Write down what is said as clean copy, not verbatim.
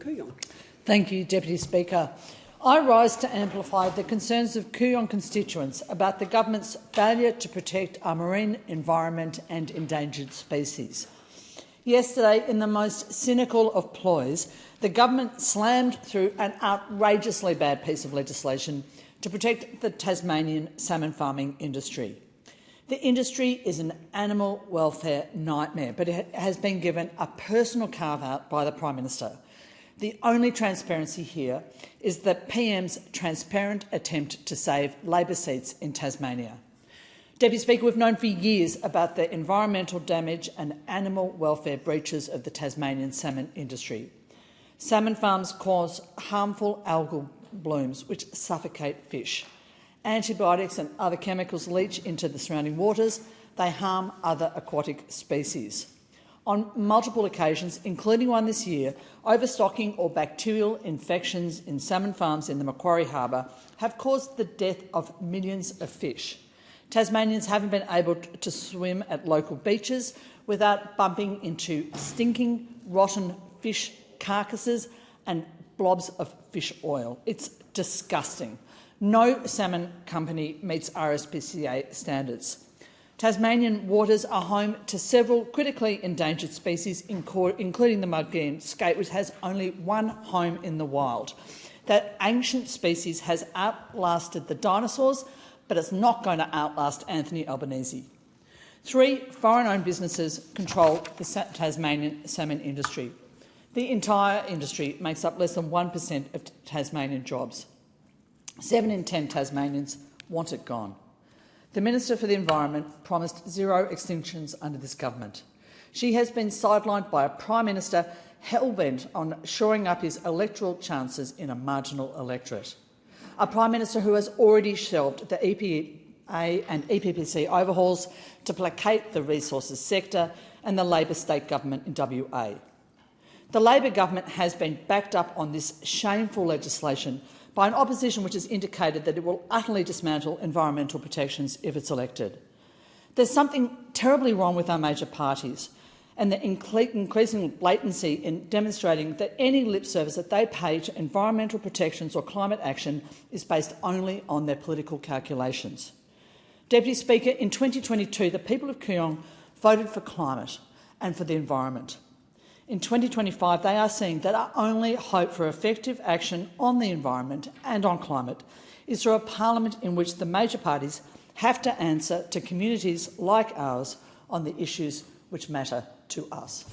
Kooyong. Thank you, Deputy Speaker. I rise to amplify the concerns of Kooyong constituents about the government's failure to protect our marine environment and endangered species. Yesterday, in the most cynical of ploys, the government slammed through an outrageously bad piece of legislation to protect the Tasmanian salmon farming industry. The industry is an animal welfare nightmare, but it has been given a personal carve-out by the Prime Minister. The only transparency here is the PM's transparent attempt to save Labor seats in Tasmania. Deputy Speaker, we've known for years about the environmental damage and animal welfare breaches of the Tasmanian salmon industry. Salmon farms cause harmful algal blooms which suffocate fish. Antibiotics and other chemicals leach into the surrounding waters. They harm other aquatic species. On multiple occasions, including one this year, overstocking or bacterial infections in salmon farms in the Macquarie Harbour have caused the death of millions of fish. Tasmanians haven't been able to swim at local beaches without bumping into stinking, rotten fish carcasses and blobs of fish oil. It's disgusting. No salmon company meets RSPCA standards. Tasmanian waters are home to several critically endangered species, including the mudgeon skate, which has only one home in the wild. That ancient species has outlasted the dinosaurs, but it's not going to outlast Anthony Albanese. 3 foreign-owned businesses control the Tasmanian salmon industry. The entire industry makes up less than 1% of Tasmanian jobs. 7 in 10 Tasmanians want it gone. The Minister for the Environment promised zero extinctions under this government. She has been sidelined by a Prime Minister hell-bent on shoring up his electoral chances in a marginal electorate. A Prime Minister who has already shelved the EPA and EPPC overhauls to placate the resources sector and the Labor state government in WA. The Labor government has been backed up on this shameful legislation by an opposition which has indicated that it will utterly dismantle environmental protections if it's elected. There's something terribly wrong with our major parties and the increasing blatancy in demonstrating that any lip service that they pay to environmental protections or climate action is based only on their political calculations. Deputy Speaker, in 2022, the people of Kooyong voted for climate and for the environment. In 2025, they are seeing that our only hope for effective action on the environment and on climate is through a parliament in which the major parties have to answer to communities like ours on the issues which matter to us.